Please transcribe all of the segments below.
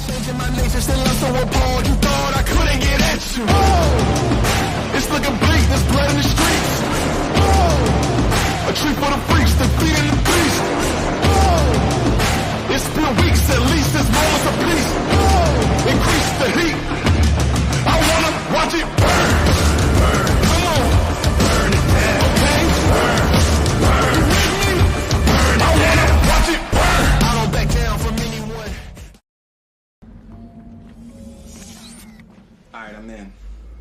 Changing my nature, still I'm so appalled. You thought I couldn't get at you. Oh, it's looking bleak, there's blood in the streets. Oh, a treat for the freaks, the feeding the beast. Oh, it's been weeks, at least there's moments of peace. Oh, increase the heat. I wanna watch it burn. Burn. Come on. Burn it down. Okay? Burn. Burn. You with me? Burn it down. I wanna watch it burn. I don't back down from anyone. Alright, I'm in.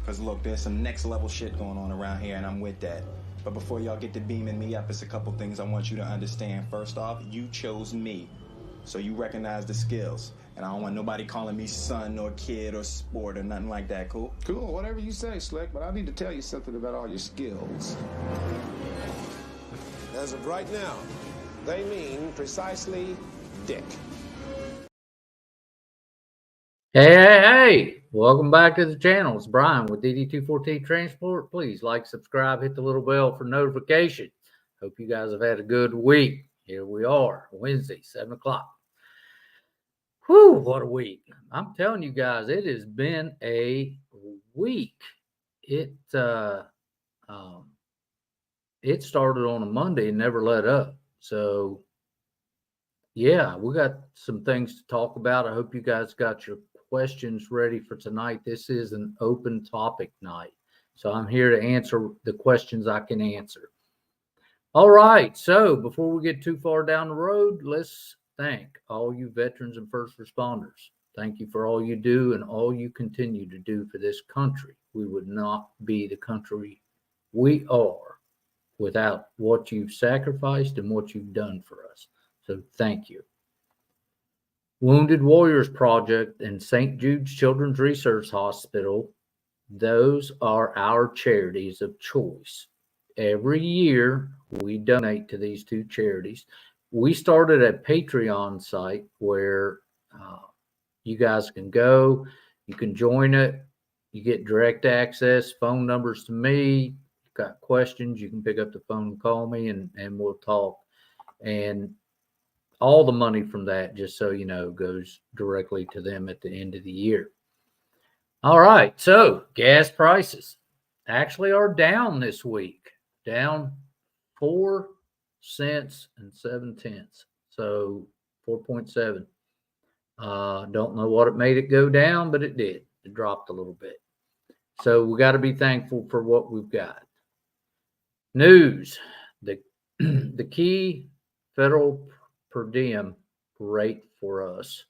Cause look, there's some next level shit going on around here and I'm with that. But before y'all get to beaming me up, it's a couple things I want you to understand. First off, you chose me. So you recognize the skills. And I don't want nobody calling me son or kid or sport or nothing like that, cool? Cool, whatever you say, Slick, but I need to tell you something about all your skills. As of right now, they mean precisely dick. Hey, welcome back to the channel. It's Bryan with DD214 Transport. Please like, subscribe, hit the little bell for notification. Hope you guys have had a good week. Here we are, Wednesday, 7 o'clock. Whew, what a week. I'm telling you guys, it has been a week. It started on a Monday and never let up. So, yeah, we got some things to talk about. I hope you guys got your questions ready for tonight. This is an open topic night. So I'm here to answer the questions I can answer. All right. So before we get too far down the road, let's thank all you veterans and first responders. Thank you for all you do and all you continue to do for this country. We would not be the country we are without what you've sacrificed and what you've done for us. So thank you. Wounded Warriors Project and St. Jude's Children's Research Hospital, those are our charities of choice. Every year, we donate to these two charities. We started a Patreon site where you guys can go, you can join it, you get direct access, phone numbers to me. You've got questions, you can pick up the phone and call me and we'll talk. And all the money from that, just so you know, goes directly to them at the end of the year. All right, so gas prices actually are down this week, down 4 cents and 7 tenths, so 4.7. Don't know what it made it go down, but it did. It dropped a little bit. So we got to be thankful for what we've got. News: the key federal per diem rate for us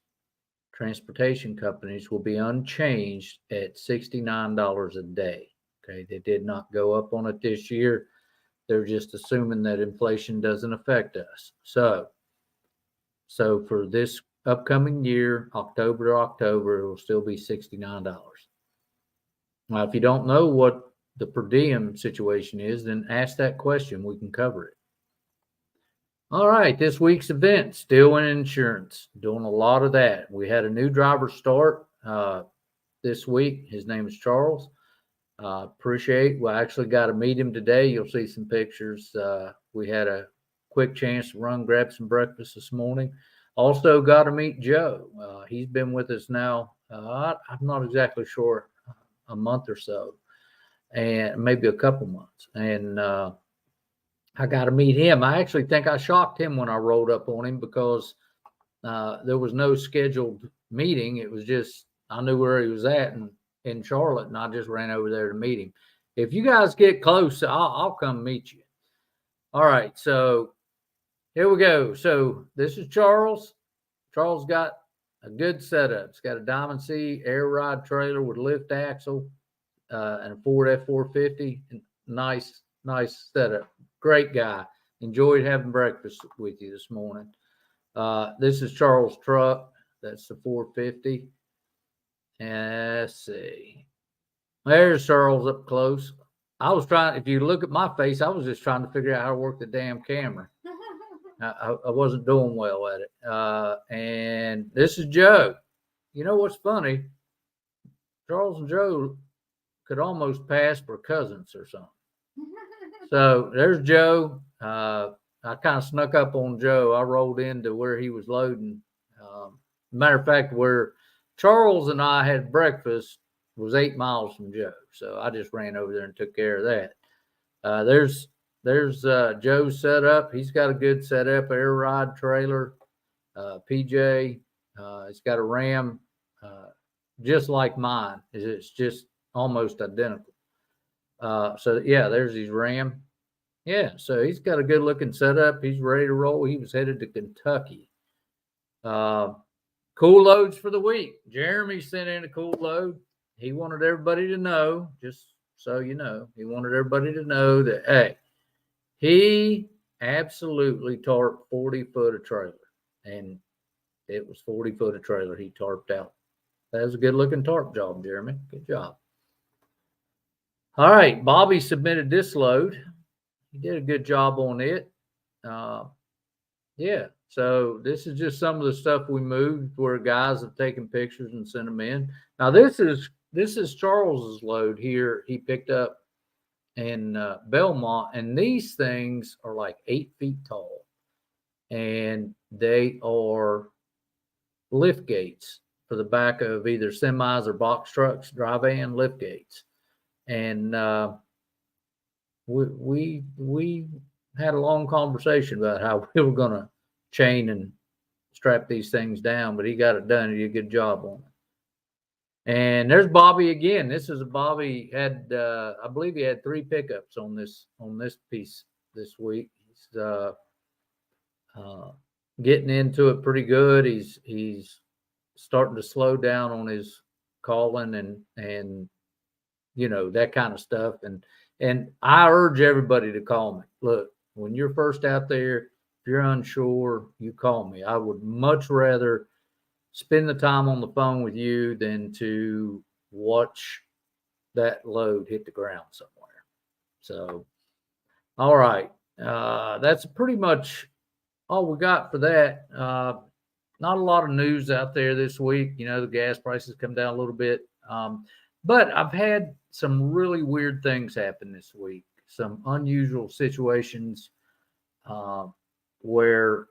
transportation companies will be unchanged at $69 a day. Okay, they did not go up on it this year. They're just assuming that inflation doesn't affect us. So for this upcoming year, October to October, it will still be $69. Now, if you don't know what the per diem situation is, then ask that question. We can cover it. All right, this week's event, still in insurance, doing a lot of that. We had a new driver start this week. His name is Charles. We actually got to meet him today. You'll see some pictures. We had a quick chance to run, grab some breakfast this morning. Also got to meet Joe. He's been with us now, I'm not exactly sure, a month or so, and maybe a couple months. And I got to meet him. I actually think I shocked him when I rolled up on him because there was no scheduled meeting. It was just, I knew where he was at in Charlotte, and I just ran over there to meet him. If you guys get close, I'll come meet you. All right, so here we go. So this is Charles. Charles got a good setup. It's got a Diamond C air ride trailer with lift axle and a Ford F-450. Nice setup. Great guy. Enjoyed having breakfast with you this morning. This is Charles' truck. That's the 450. And let's see. There's Charles up close. I was trying, if you look at my face, I was just trying to figure out how to work the damn camera. I wasn't doing well at it. And this is Joe. You know what's funny? Charles and Joe could almost pass for cousins or something. So there's Joe. I kind of snuck up on Joe. I rolled into where he was loading. Matter of fact, where Charles and I had breakfast, was 8 miles from Joe. So I just ran over there and took care of that. There's Joe's setup. He's got a good setup, air ride trailer. PJ, it's got a Ram, just like mine. It's just almost identical. So yeah, there's his Ram. Yeah, so he's got a good looking setup. He's ready to roll. He was headed to Kentucky. Cool loads for the week. Jeremy sent in a cool load. He wanted everybody to know, just so you know, he wanted everybody to know that, hey, he absolutely tarped 40 foot of trailer. And it was 40 foot of trailer he tarped out. That was a good looking tarp job, Jeremy. Good job. All right, Bobby submitted this load. He did a good job on it. Yeah, so this is just some of the stuff we moved where guys have taken pictures and sent them in. Now this is Charles's load here. He picked up in Belmont, and these things are like 8 feet tall, and they are lift gates for the back of either semis or box trucks, dry van lift gates. And we had a long conversation about how we were going to chain and strap these things down, but he got it done. He did a good job on it. And there's Bobby again. This is a Bobby had, I believe he had 3 pickups on this piece this week. He's getting into it pretty good. He's starting to slow down on his calling and you know, that kind of stuff. And I urge everybody to call me. Look, when you're first out there, if you're unsure, you call me. I would much rather spend the time on the phone with you than to watch that load hit the ground somewhere. So, all right. That's pretty much all we got for that. Not a lot of news out there this week. You know, the gas prices come down a little bit. But I've had some really weird things happen this week, some unusual situations where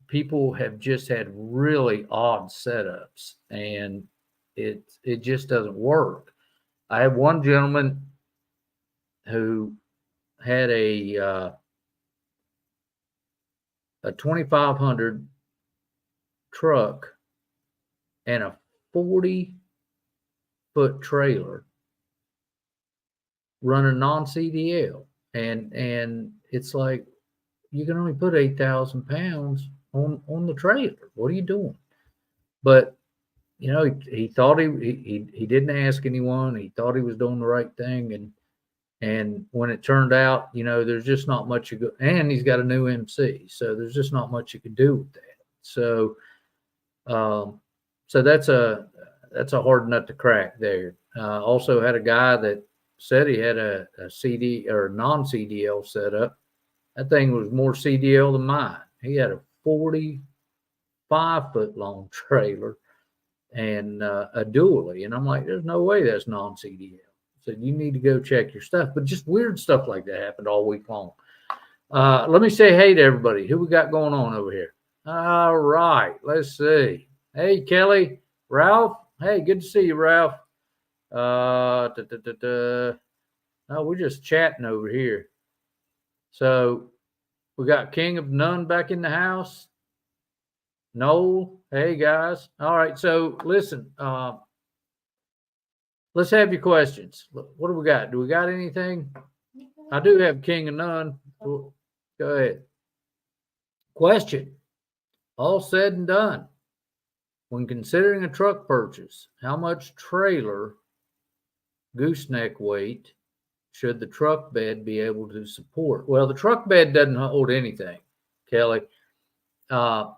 people have just had really odd setups, and it just doesn't work. I have one gentleman who had a 2500 truck and a 40-foot trailer running non-CDL, and it's like you can only put 8,000 pounds on the trailer. What are you doing? But you know, he thought he didn't ask anyone. He thought he was doing the right thing, and when it turned out, you know, there's just not much you go. And he's got a new MC, so there's just not much you can do with that. So, so that's a hard nut to crack there. Also had a guy that said he had a CD or non-CDL setup. That thing was more CDL than mine. He had a 45-foot long trailer and a dually. And I'm like, there's no way that's non-CDL. So you need to go check your stuff. But just weird stuff like that happened all week long. Let me say hey to everybody. Who we got going on over here? All right. Let's see. Hey, Kelly. Ralph. Hey, good to see you, Ralph. No, we're just chatting over here. So we got King of None back in the house. Noel. Hey, guys. All right. So listen, let's have your questions. What do we got? Do we got anything? I do have King of None. Go ahead. Question. All said and done. When considering a truck purchase, how much trailer gooseneck weight should the truck bed be able to support? Well, the truck bed doesn't hold anything, Kelly. The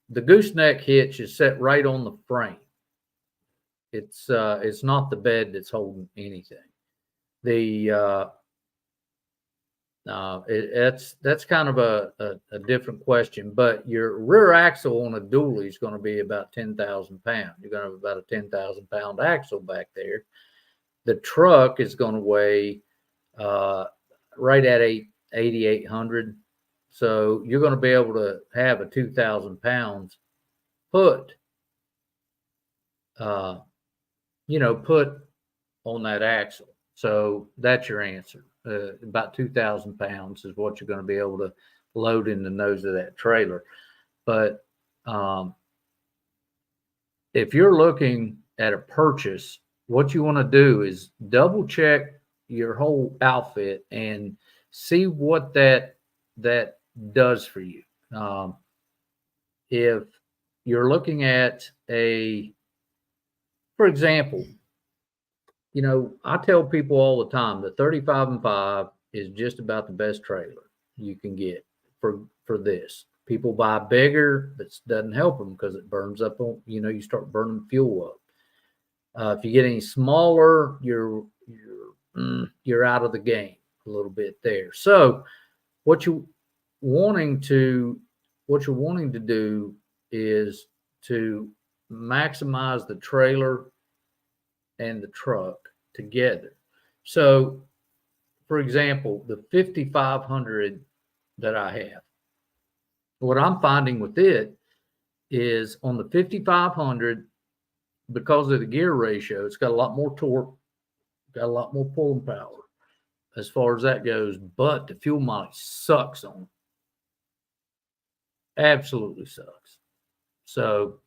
gooseneck hitch is set right on the frame. It's not the bed that's holding anything. That's kind of a different question, but your rear axle on a dually is going to be about 10,000 pounds. You're going to have about a 10,000 pound axle back there. The truck is going to weigh right at 8,800. So you're going to be able to have a 2,000 pounds put put on that axle. So that's your answer. About 2,000 pounds is what you're going to be able to load in the nose of that trailer. But if you're looking at a purchase, what you want to do is double check your whole outfit and see what that does for you. If you're looking at for example, I tell people all the time the 35 and 5 is just about the best trailer you can get for this. People buy bigger, that doesn't help them because it burns up on, you start burning fuel up. If you get any smaller, you're out of the game a little bit there. So what you're wanting to do is to maximize the trailer and the truck together. So, for example, the 5500 that I have, what I'm finding with it is on the 5500, because of the gear ratio, it's got a lot more torque, got a lot more pulling power as far as that goes, but the fuel mileage sucks on it. Absolutely sucks. So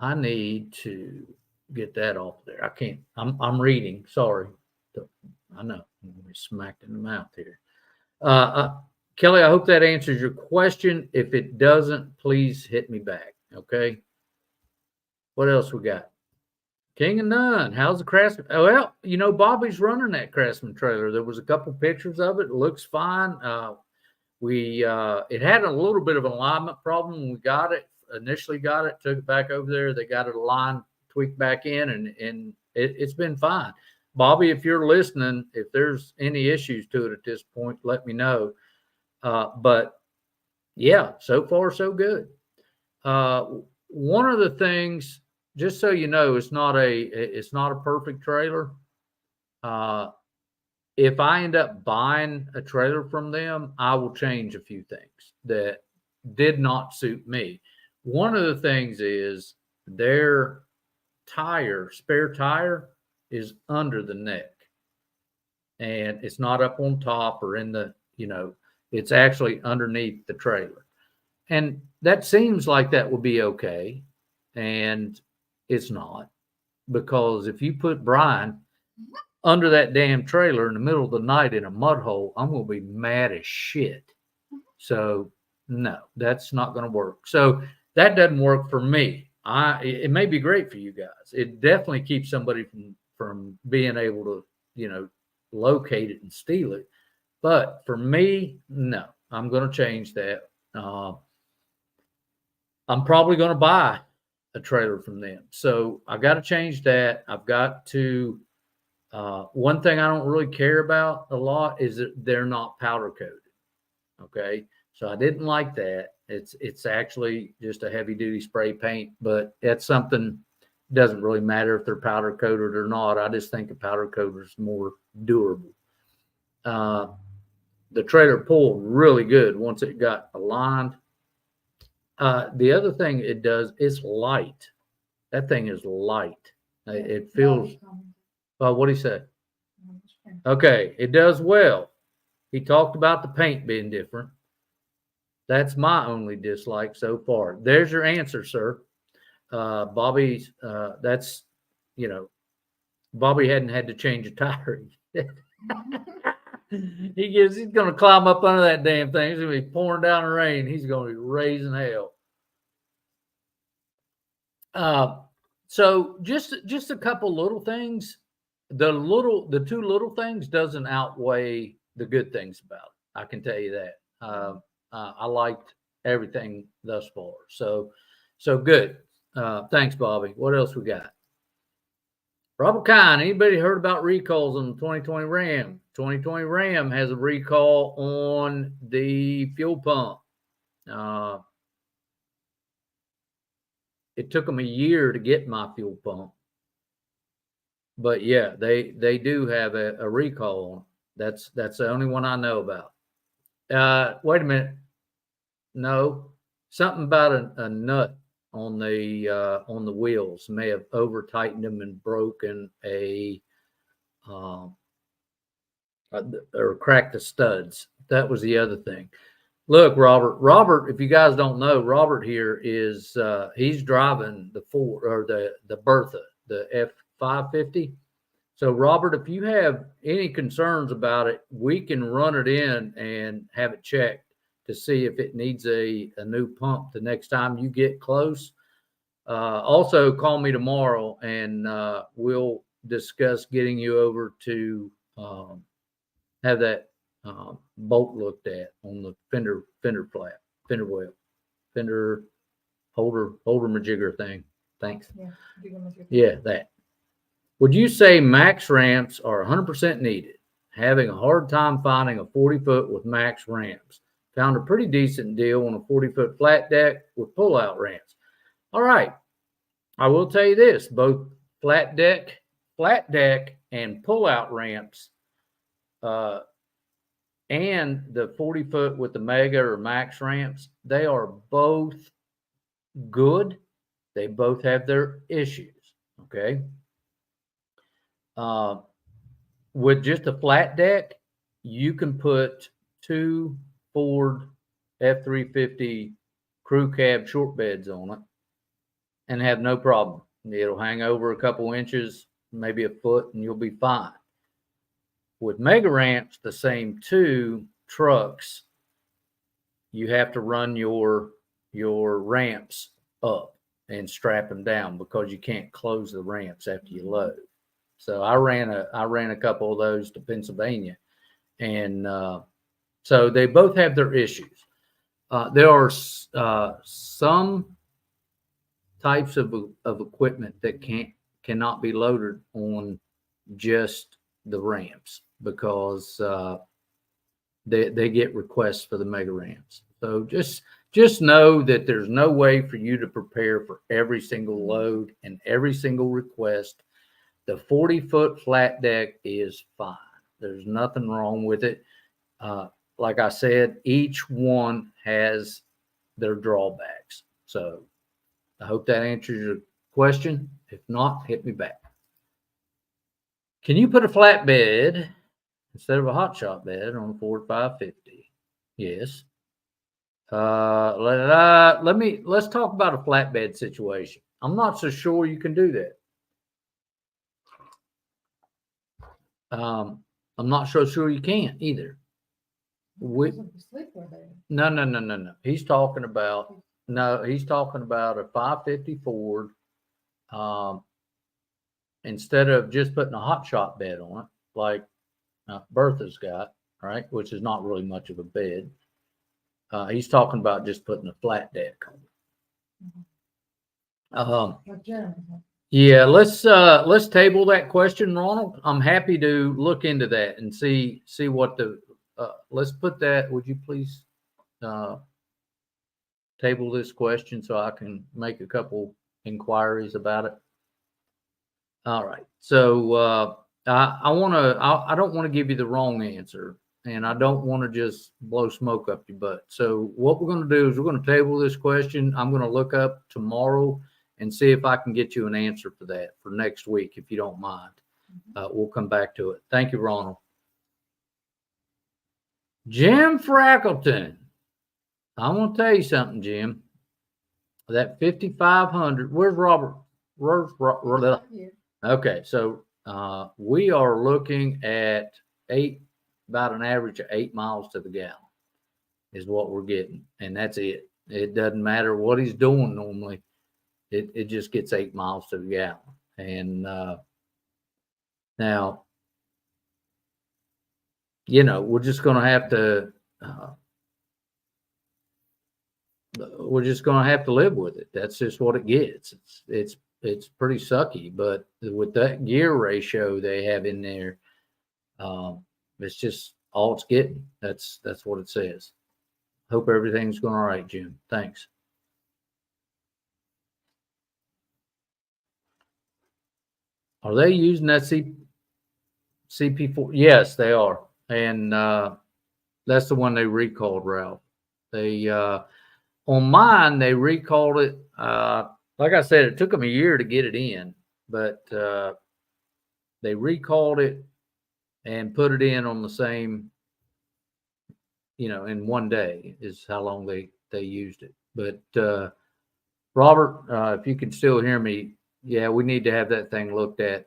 I need to get that off there. I can't. I'm reading. Sorry. I know. I'm going to be smacked in the mouth here. Kelly, I hope that answers your question. If it doesn't, please hit me back. Okay. What else we got? King and None. How's the Craftsman? Oh, well, Bobby's running that Craftsman trailer. There was a couple pictures of it. It looks fine. It had a little bit of an alignment problem when we got it. Initially got it, took it back over there. They got it aligned, tweaked back in, and it's been fine. Bobby, if you're listening, if there's any issues to it at this point, let me know. But yeah, so far so good. One of the things, just so you know, it's not a perfect trailer. If I end up buying a trailer from them, I will change a few things that did not suit me. One of the things is their spare tire is under the neck, and it's not up on top or in the, it's actually underneath the trailer. And that seems like that would be okay. And it's not, because if you put Bryan under that damn trailer in the middle of the night in a mud hole, I'm going to be mad as shit. So no, that's not going to work. So that doesn't work for me. It may be great for you guys. It definitely keeps somebody from being able to, locate it and steal it. But for me, no, I'm going to change that. I'm probably going to buy a trailer from them. So I got to change that. I've got to, one thing I don't really care about a lot is that they're not powder coated. Okay. So I didn't like that. It's actually just a heavy duty spray paint, but that's something, doesn't really matter if they're powder coated or not. I just think a powder coater is more durable. The trailer pulled really good once it got aligned. The other thing it does, it's light. That thing is light. It feels, well, what'd he say? Okay, it does well. He talked about the paint being different. That's my only dislike so far. There's your answer, sir. Bobby's, that's, Bobby hadn't had to change a tire. He's going to climb up under that damn thing. It's going to be pouring down the rain. He's going to be raising hell. So just a couple little things. The two little things doesn't outweigh the good things about it. I can tell you that. I liked everything thus far. So good. Thanks, Bobby. What else we got? Robert Kine, anybody heard about recalls on the 2020 Ram? 2020 Ram has a recall on the fuel pump. It took them a year to get my fuel pump. But yeah, they do have a recall on it. That's the only one I know about. Wait a minute. No, something about a nut on the wheels. May have over tightened them and broken or cracked the studs. That was the other thing. Look, Robert, if you guys don't know, Robert here is he's driving the Bertha, the F550. So Robert, if you have any concerns about it, we can run it in and have it checked to see if it needs a new pump the next time you get close. Also call me tomorrow and we'll discuss getting you over to have that bolt looked at on the fender holder majigger thing. Thanks. Yeah, that. Would you say max ramps are 100% needed? Having a hard time finding a 40-foot with max ramps. Found a pretty decent deal on a 40-foot flat deck with pull-out ramps. All right. I will tell you this, both flat deck and pull-out ramps and the 40-foot with the mega or max ramps, they are both good. They both have their issues, okay? With just a flat deck, you can put 2 Ford F350 crew cab short beds on it and have no problem. It'll hang over a couple inches, maybe a foot, and you'll be fine. With mega ramps, the same 2 trucks, you have to run your ramps up and strap them down because you can't close the ramps after you load. So I ran a couple of those to Pennsylvania, and so they both have their issues. There are some types of equipment that cannot be loaded on just the ramps because they get requests for the mega ramps. So just know that there's no way for you to prepare for every single load and every single request. The 40-foot flat deck is fine. There's nothing wrong with it. Like I said, each one has their drawbacks. So I hope that answers your question. If not, hit me back. Can you put a flatbed instead of a Hotshot bed on a Ford 550? Yes. Let's talk about a flatbed situation. I'm not so sure you can do that. I'm not so sure you can either. No. He's talking about a 550 Ford. Instead of just putting a Hotshot bed on it, like Bertha's got, right, which is not really much of a bed. He's talking about just putting a flat deck on it. Yeah, let's table that question, Ronald. I'm happy to look into that and see what the let's put that. Would you please table this question so I can make a couple inquiries about it? All right. So I don't want to give you the wrong answer, and I don't want to just blow smoke up your butt. So what we're going to do is we're going to table this question. I'm going to look up tomorrow and see if I can get you an answer for that for next week, if you don't mind. We'll come back to it. Thank you, Ronald. Jim Frackleton. I want to tell you something, Jim. That 5,500, where's Robert? Okay, so we are looking at about an average of 8 miles to the gallon is what we're getting, and that's it. It doesn't matter what he's doing normally. It just gets 8 miles to the gallon. And now, we're just going to have to live with it. That's just what it gets. It's pretty sucky, but with that gear ratio they have in there, it's just all it's getting. That's what it says. Hope everything's going all right, Jim. Thanks. Are they using that CP4? Yes, they are. And that's the one they recalled, Ralph. They on mine, they recalled it. Like I said, it took them a year to get it in, but they recalled it and put it in on the same, in one day is how long they used it. But Robert, if you can still hear me, yeah, we need to have that thing looked at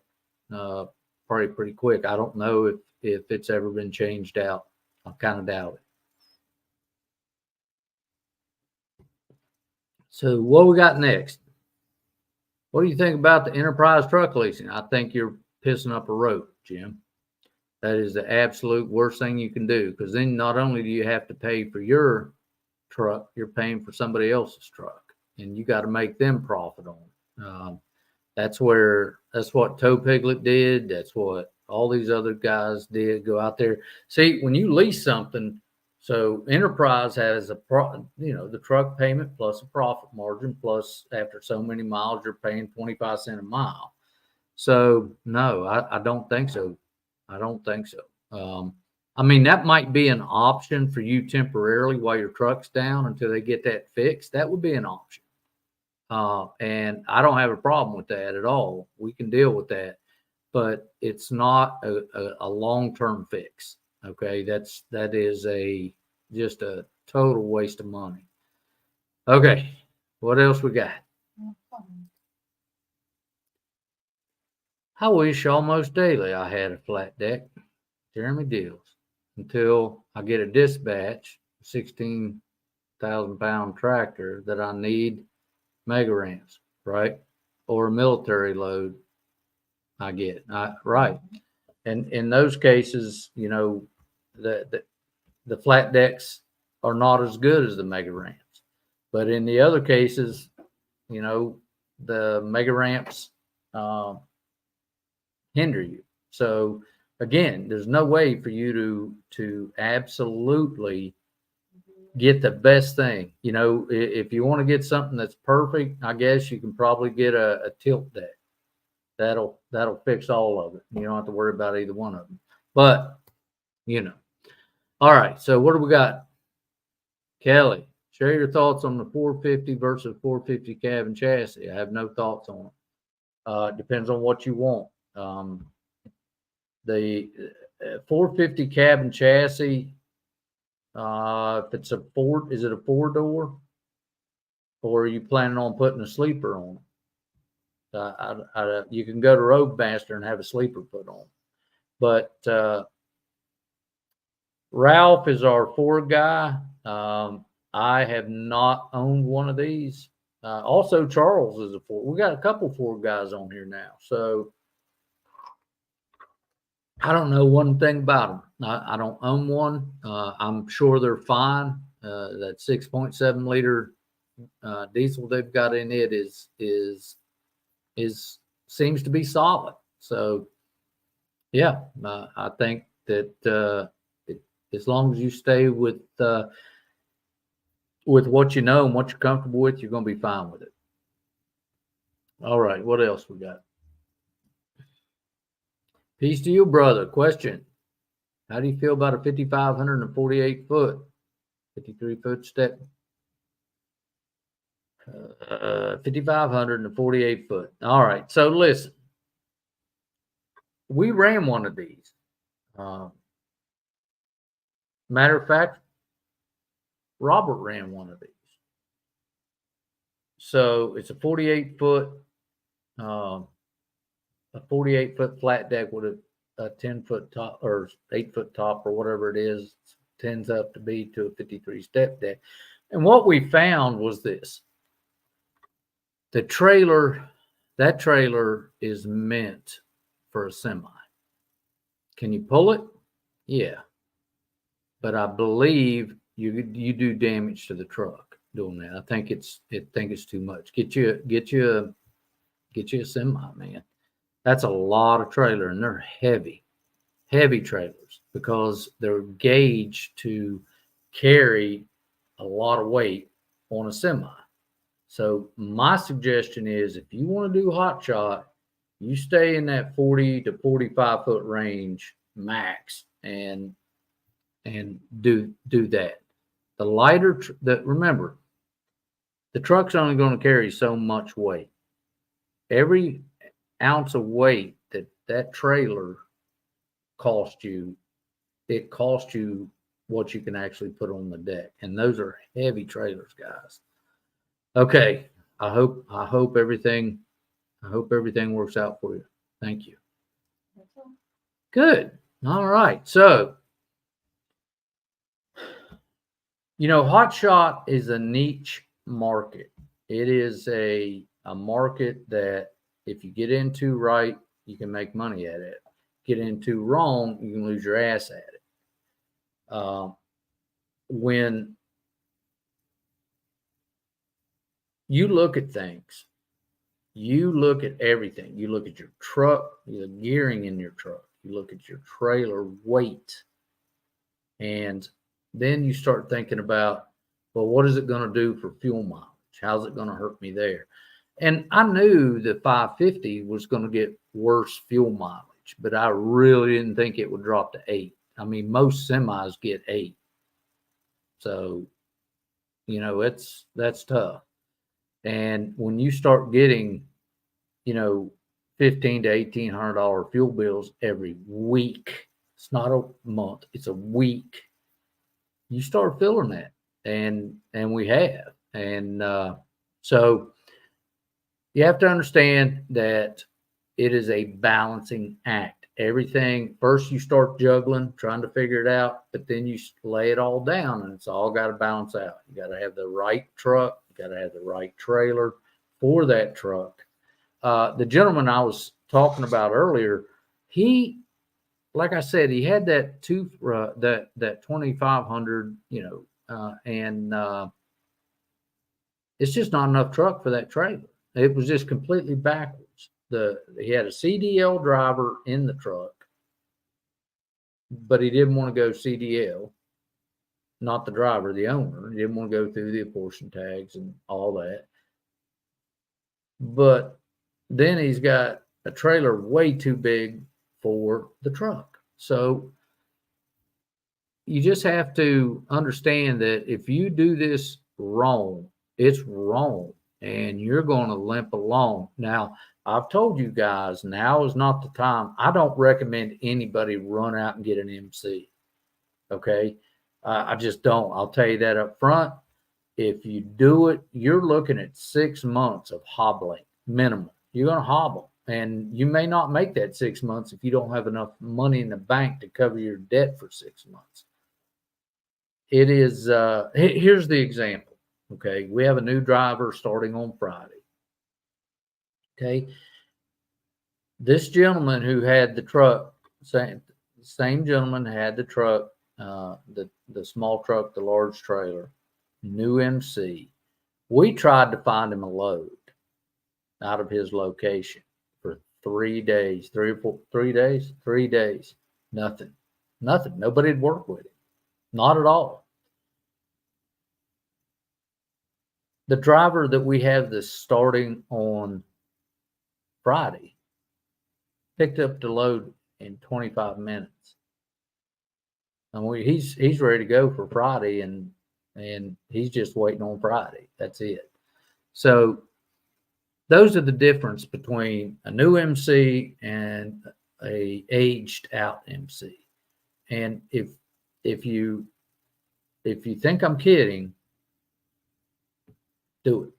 probably pretty quick. I don't know if it's ever been changed out. I kind of doubt it. So what we got next? What do you think about the enterprise truck leasing? I think you're pissing up a rope, Jim. That is the absolute worst thing you can do, because then not only do you have to pay for your truck, you're paying for somebody else's truck, and you got to make them profit on it. That's what Toe Piglet did. That's what all these other guys did. Go out there. See, when you lease something, so enterprise has the truck payment plus a profit margin, plus after so many miles, you're paying 25 cents a mile. So no, I don't think so. I don't think so. I mean, that might be an option for you temporarily while your truck's down until they get that fixed. That would be an option. And I don't have a problem with that at all. We can deal with that, but it's not a long-term fix. Okay. That is just a total waste of money. Okay. What else we got? I wish almost daily I had a flat deck. Jeremy Deals. Until I get a dispatch, 16,000-pound tractor that I need mega ramps, right? Or a military load. I get it. Right. And in those cases, the flat decks are not as good as the mega ramps. But in the other cases, the mega ramps hinder you. So again, there's no way for you to absolutely get the best thing. If you want to get something that's perfect, I guess you can probably get a tilt deck. That'll fix all of it. You don't have to worry about either one of them. But all right. So what do we got? Kelly, share your thoughts on the 450 versus 450 cab and chassis. I have no thoughts on it. It depends on what you want. The 450 cab and chassis, if it's is it a 4-door, or are you planning on putting a sleeper on it? You can go to Roadmaster and have a sleeper put on, but Ralph is our Ford guy. I have not owned one of these. Also, Charles is a Ford. We got a couple Ford guys on here now, so I don't know one thing about them. I don't own one. I'm sure they're fine. That 6.7 liter diesel they've got in it seems to be solid. So yeah, I think that as long as you stay with what you know and what you're comfortable with, you're going to be fine with it. All right, what else we got? Peace to you, brother. Question: how do you feel about a 5,548 foot, 53 foot step? 5,548 foot. All right. So listen, we ran one of these. Matter of fact, Robert ran one of these. So it's a 48 foot, a 48 foot flat deck with a 10 foot top or 8 foot top or whatever it is, tends up to be to a 53 step deck. And what we found was this: that trailer is meant for a semi. Can you pull it? Yeah. But I believe you do damage to the truck doing that. I think it's too much. Get you a semi, man. That's a lot of trailer, and they're heavy trailers because they're gauged to carry a lot of weight on a semi. So my suggestion is, if you want to do Hotshot, you stay in that 40 to 45 foot range max and do that. The lighter remember, the truck's only going to carry so much weight. Every ounce of weight that trailer cost you, it costs you what you can actually put on the deck. And those are heavy trailers, guys. Okay. I hope everything works out for you. Thank you. Good. All right. So, Hotshot is a niche market. It is a market that if you get into right, you can make money at it. Get into wrong, you can lose your ass at it. When you look at things, you look at everything. You look at your truck, the gearing in your truck. You look at your trailer weight. And then you start thinking about, well, what is it going to do for fuel mileage? How's it going to hurt me there? And I knew the 550 was going to get worse fuel mileage, but I really didn't think it would drop to 8. I mean, most semis get 8. So, that's tough. And when you start getting, $1,500 to $1,800 fuel bills every week, it's not a month, it's a week, you start feeling that. And we have. And so you have to understand that it is a balancing act. Everything, first you start juggling, trying to figure it out, but then you lay it all down and it's all got to balance out. You got to have the right truck, you got to have the right trailer for that truck. The gentleman I was talking about earlier, he, like I said, he had that that 2,500, and it's just not enough truck for that trailer. It was just completely backwards. He had a CDL driver in the truck, but he didn't want to go CDL, not the driver, the owner. He didn't want to go through the apportion tags and all that. But then he's got a trailer way too big for the truck. So you just have to understand that if you do this wrong, it's wrong and you're going to limp along. Now, I've told you guys, now is not the time. I don't recommend anybody run out and get an MC. Okay. I just don't. I'll tell you that up front. If you do it, you're looking at 6 months of hobbling minimum. You're going to hobble, and you may not make that 6 months if you don't have enough money in the bank to cover your debt for 6 months. It is, here's the example. Okay. We have a new driver starting on Friday. Okay. This gentleman who had the truck, same gentleman had the truck, the small truck, the large trailer, new MC. We tried to find him a load out of his location for 3 days, 3 days, nothing. Nobody'd work with him. Not at all. The driver that we have that's starting on Friday picked up the load in 25 minutes. And he's ready to go for Friday, and he's just waiting on Friday. That's it. So those are the difference between a new MC and a aged out MC. And if you think I'm kidding, do it.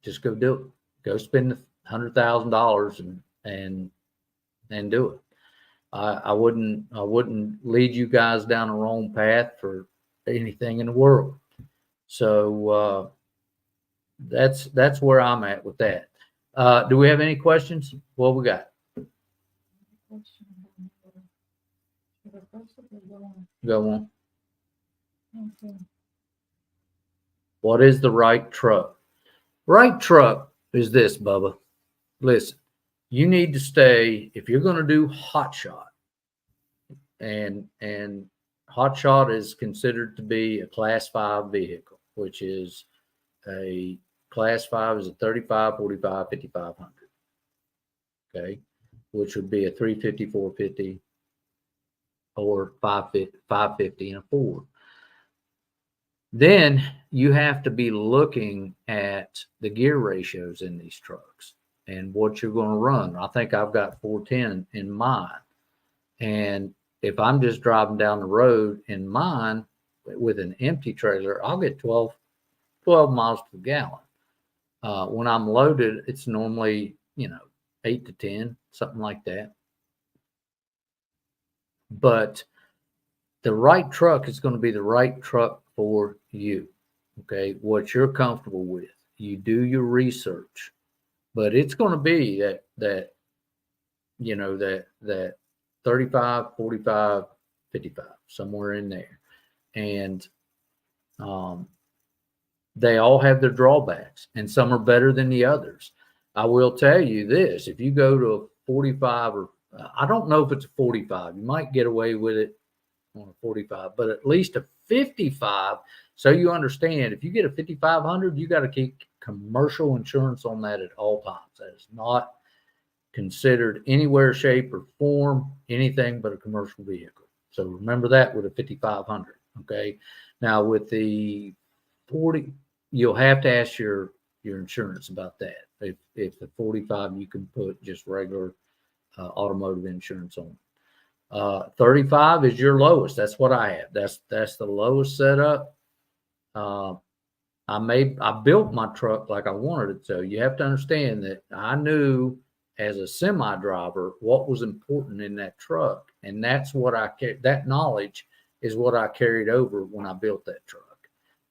Just go do it. Go spend $100,000 and do it. I wouldn't lead you guys down the wrong path for anything in the world. So that's where I'm at with that. Do we have any questions? What we got? Go on. What is the right truck? Right truck is this, Bubba. Listen, you need to stay, if you're going to do Hotshot, and Hotshot is considered to be a class 5 vehicle, which is a class 5 is a 35, 45, 5500. Okay. Which would be a 350, 450, or 550 and a Ford. Then you have to be looking at the gear ratios in these trucks and what you're going to run. I think I've got 410 in mine. And if I'm just driving down the road in mine with an empty trailer, I'll get 12 miles per gallon. When I'm loaded, it's normally, 8 to 10, something like that. But the right truck is going to be the right truck for you. Okay. What you're comfortable with. You do your research, but it's going to be that 35, 45, 55, somewhere in there. And they all have their drawbacks, and some are better than the others. I will tell you this, if you go to a 45, or I don't know if it's a 45, you might get away with it on a 45, but at least a 55. So you understand, if you get a 5,500, you got to keep commercial insurance on that at all times. That is not considered anywhere, shape, or form anything but a commercial vehicle. So remember that with a 5,500. Okay. Now with the 40, you'll have to ask your insurance about that. If the 45, you can put just regular automotive insurance on. 35 is your lowest. That's what I have. That's the lowest setup. I built my truck like I wanted it to. You have to understand that I knew as a semi driver what was important in that truck, and that's what that knowledge is what I carried over when I built that truck.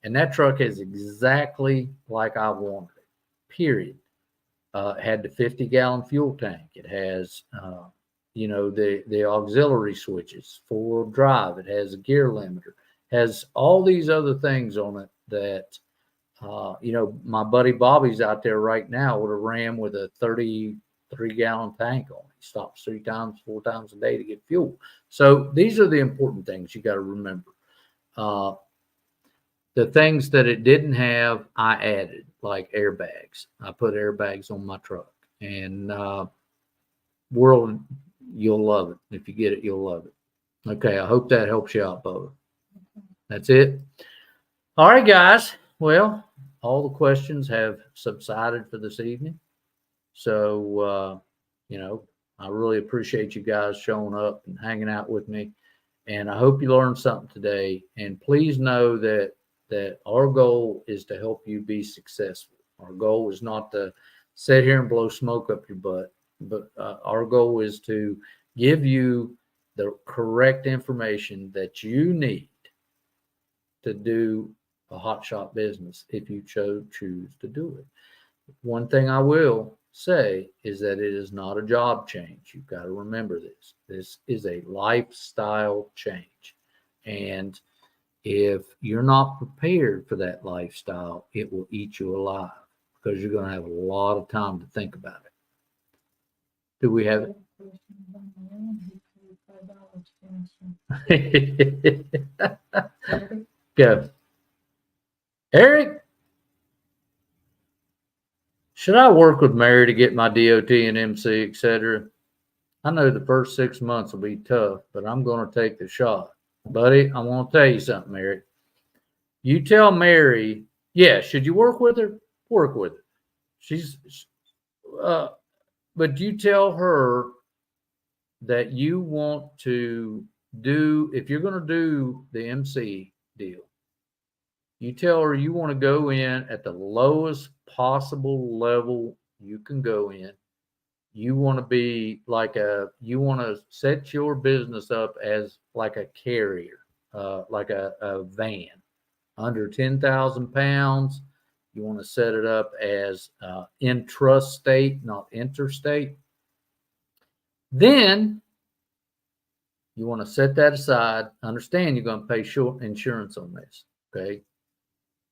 And that truck is exactly like I wanted it, period. It had the 50-gallon fuel tank. It has, the auxiliary switches, 4-wheel drive. It has a gear limiter, has all these other things on it that, my buddy Bobby's out there right now with a Ram with a 33-gallon tank on it. He stops 4 times a day to get fuel. So these are the important things you got to remember. The things that it didn't have, I added, like airbags. I put airbags on my truck. And world, you'll love it. If you get it, you'll love it. Okay, I hope that helps you out, Bo. That's it. All right, guys. Well, all the questions have subsided for this evening. So, I really appreciate you guys showing up and hanging out with me. And I hope you learned something today. And please know that our goal is to help you be successful. Our goal is not to sit here and blow smoke up your butt, but our goal is to give you the correct information that you need to do a hotshot business if you choose to do it. One thing I will say is that it is not a job change. You've got to remember this. This is a lifestyle change. And if you're not prepared for that lifestyle, it will eat you alive because you're going to have a lot of time to think about it. Do we have it? Go. Eric, should I work with Mary to get my DOT and MC, etc.? I know the first 6 months will be tough, but I'm going to take the shot. Buddy, I want to tell you something, Mary. You tell Mary, yeah, should you work with her? Work with her. But you tell her that you want to do, if you're going to do the MC deal, you tell her you want to go in at the lowest possible level you can go in. You want to be you want to set your business up as like a carrier, like a van under 10,000 pounds. You want to set it up as intrastate, not interstate. Then you want to set that aside. Understand you're going to pay short insurance on this, okay?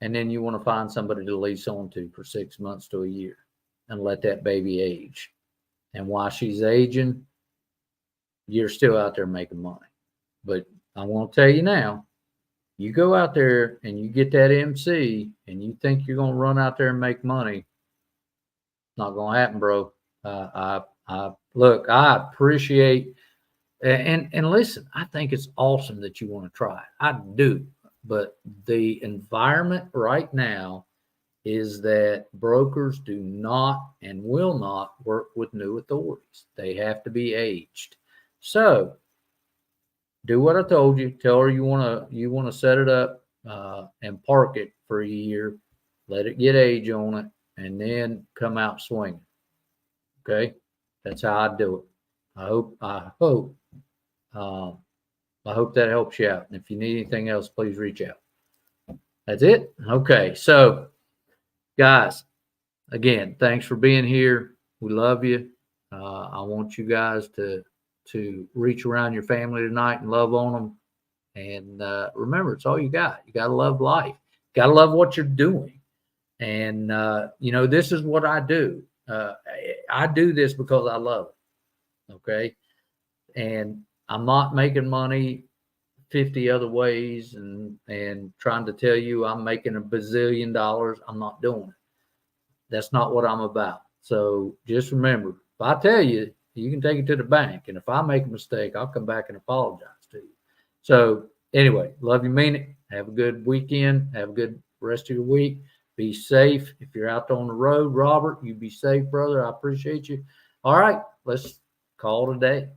And then you want to find somebody to lease on to for 6 months to a year and let that baby age. And while she's aging, you're still out there making money. But I want to tell you now, you go out there and you get that MC and you think you're going to run out there and make money. It's not going to happen, bro. Look, I appreciate and listen, I think it's awesome that you want to try it. I do. but the environment right now is that brokers do not and will not work with new authorities. They have to be aged. So do what I told you. Tell her you want to set it up and park it for a year, let it get age on it, and then come out swinging. Okay, that's how I do it. I hope that helps you out. And if you need anything else, please reach out. That's it. Okay, so guys, again, thanks for being here. We love you. I want you guys to reach around your family tonight and love on them. And remember, it's all you got. You got to love life. You got to love what you're doing. And, this is what I do. I do this because I love it. Okay. And I'm not making money 50 other ways and trying to tell you I'm making $1 bazillion. I'm not doing it. That's not what I'm about. So just remember, if I tell you, you can take it to the bank. And if I make a mistake, I'll come back and apologize to you. So anyway, love you, mean it. Have a good weekend. Have a good rest of your week. Be safe. If you're out on the road, Robert, you be safe, brother. I appreciate you. All right, let's call it a day.